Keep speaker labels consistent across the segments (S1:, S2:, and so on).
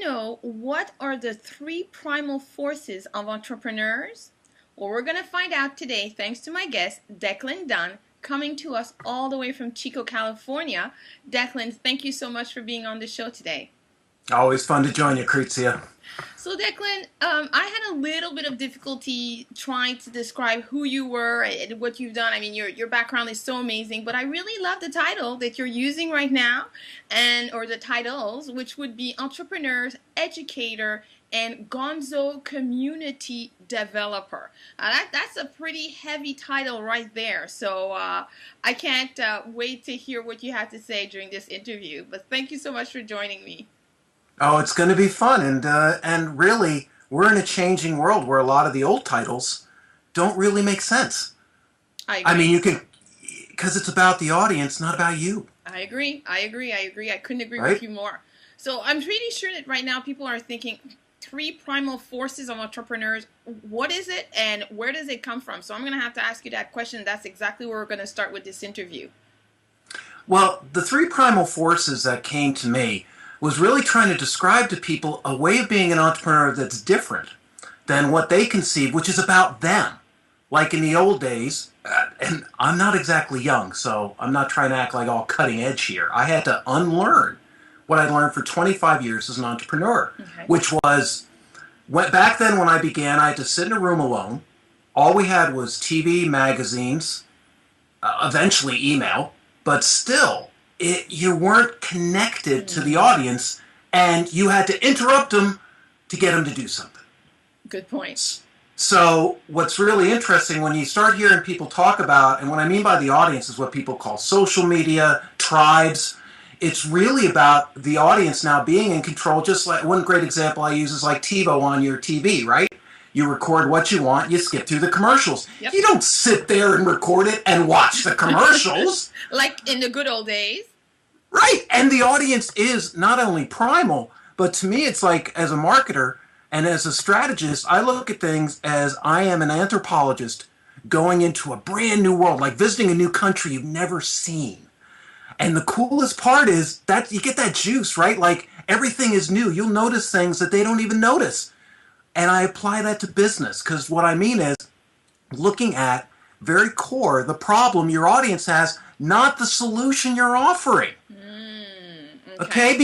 S1: to know what are the three primal forces of entrepreneurs? Well, we're going to find out today thanks to my guest, Declan Dunn, coming to us all the way from Chico, California. Declan, thank you so much for being on the show today.
S2: Always fun to join you, Krizia.
S1: So, Declan, I had a little bit of difficulty trying to describe who you were and what you've done. I mean, your background is so amazing, but I really love the title that you're using right now, or the titles, which would be entrepreneurs, educator, and Gonzo community developer. That's a pretty heavy title right there. So I can't wait to hear what you have to say during this interview. But thank you so much for joining me.
S2: Oh, it's going to be fun, and really, we're in a changing world where a lot of the old titles don't really make sense.
S1: I agree.
S2: I mean, you can, because it's about the audience, not about you.
S1: I agree. I couldn't agree
S2: Right?
S1: with you more. So I'm pretty sure that right now people are thinking three primal forces of entrepreneurs. What is it and where does it come from? So I'm going to have to ask you that question. That's exactly where we're going to start with this interview.
S2: Well, the three primal forces that came to me was really trying to describe to people a way of being an entrepreneur that's different than what they conceive, which is about them. Like in the old days, and I'm not exactly young, so I'm not trying to act like all cutting edge here. I had to unlearn what I learned for 25 years as an entrepreneur,
S1: Okay.
S2: which was, back then when I began, I had to sit in a room alone. All we had was TV, magazines, eventually email, but still, you weren't connected to the audience, and you had to interrupt them to get them to do something.
S1: Good point.
S2: So what's really interesting when you start hearing people talk about, and what I mean by the audience is what people call social media, tribes, it's really about the audience now being in control. Just like one great example I use is like TiVo on your TV, right? You record what you want, you skip through the commercials.
S1: Yep.
S2: You don't sit there and record it and watch the commercials.
S1: Like in the good old days.
S2: Right. And the audience is not only primal, but to me it's like as a marketer and as a strategist, I look at things as I am an anthropologist going into a brand new world, like visiting a new country you've never seen. And the coolest part is that you get that juice, right? Like everything is new. You'll notice things that they don't even notice. And I apply that to business because what I mean is looking at very core the problem your audience has, not the solution you're offering. Okay,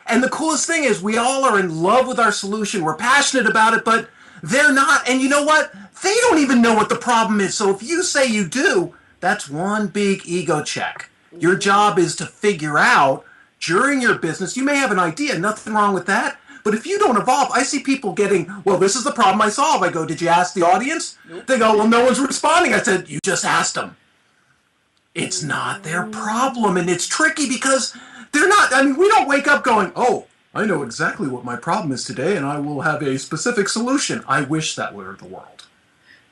S2: and the coolest thing is we all are in love with our solution. We're passionate about it, but they're not. And you know what? They don't even know what the problem is. So if you say you do, that's one big ego check. Your job is to figure out during your business, you may have an idea, nothing wrong with that. But if you don't evolve, I see people getting, well, this is the problem I solve. I go, did you ask the audience? Nope. They go, well, no one's responding. I said, you just asked them. It's not their problem. And it's tricky because they're not, I mean, we don't wake up going, oh, I know exactly what my problem is today and I will have a specific solution. I wish that were the world.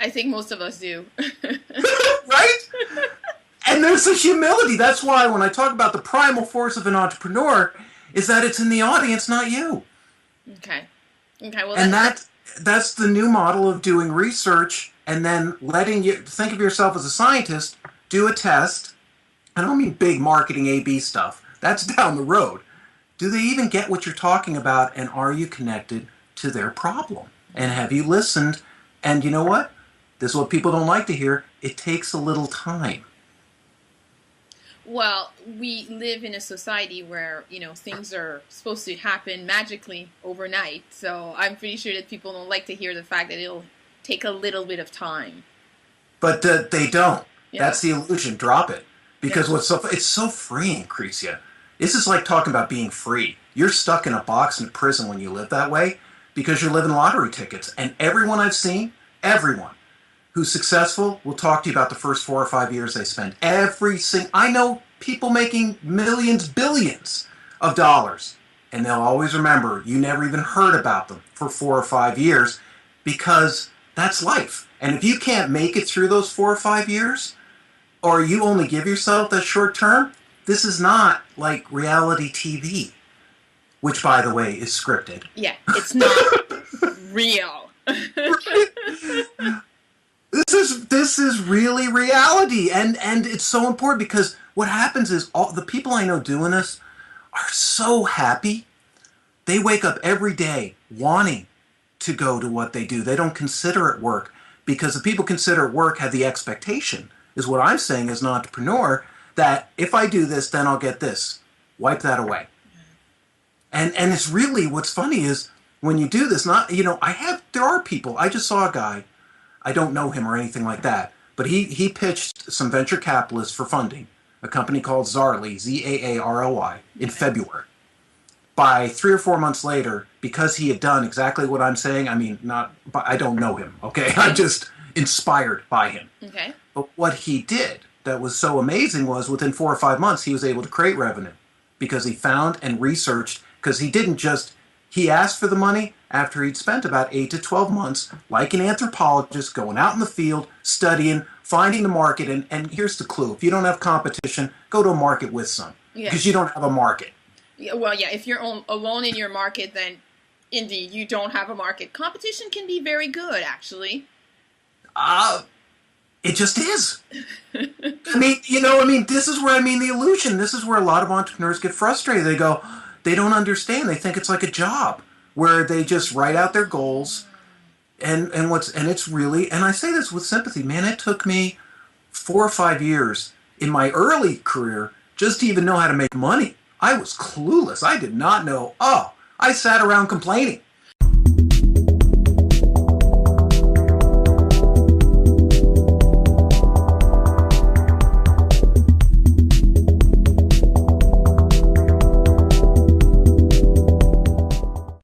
S1: I think most of us do.
S2: Right? And there's a humility. That's why when I talk about the primal force of an entrepreneur, is that it's in the audience, not you.
S1: Okay. Well,
S2: and that's the new model of doing research and then letting you think of yourself as a scientist, do a test. I don't mean big marketing A/B stuff. That's down the road. Do they even get what you're talking about, and are you connected to their problem? And have you listened? And you know what? This is what people don't like to hear. It takes a little time.
S1: Well, we live in a society where, things are supposed to happen magically overnight. So I'm pretty sure that people don't like to hear the fact that it'll take a little bit of time.
S2: But they don't.
S1: Yeah.
S2: That's the illusion. Drop it. Because it's so freeing, Krizia. This is like talking about being free. You're stuck in a box in a prison when you live that way because you're living lottery tickets. And everyone I've seen, everyone who's successful will talk to you about the first 4 or 5 years they spend. I know people making millions, billions of dollars, and they'll always remember you never even heard about them for 4 or 5 years because that's life. And if you can't make it through those 4 or 5 years, or you only give yourself that short term, this is not like reality TV, which, by the way, is scripted.
S1: Yeah, it's not real.
S2: This is really reality, and it's so important because what happens is all the people I know doing this are so happy They wake up every day wanting to go to what they do. They don't consider it work, because the people consider it work have the expectation, is what I'm saying as an entrepreneur, that if I do this, then I'll get this. Wipe that away. And it's really, what's funny is when you do this, not, there are people, I just saw a guy, I don't know him or anything like that, but he pitched some venture capitalists for funding, a company called Zarly, Zaaroi, in February. By 3 or 4 months later, because he had done exactly what I'm saying, I don't know him, okay? I'm just inspired by him.
S1: Okay.
S2: But what he did that was so amazing was within 4 or 5 months, he was able to create revenue because he found and researched, because he asked for the money after he'd spent about 8 to 12 months, like an anthropologist, going out in the field, studying, finding the market. And here's the clue. If you don't have competition, go to a market with some, because you don't have a market.
S1: Yeah, well, yeah, if you're alone in your market, then indeed you don't have a market. Competition can be very good, actually.
S2: It just is. This is where the illusion. This is where a lot of entrepreneurs get frustrated. They don't understand. They think it's like a job where they just write out their goals, and it's really, and I say this with sympathy, man, it took me 4 or 5 years in my early career just to even know how to make money. I was clueless. I did not know. I sat around complaining.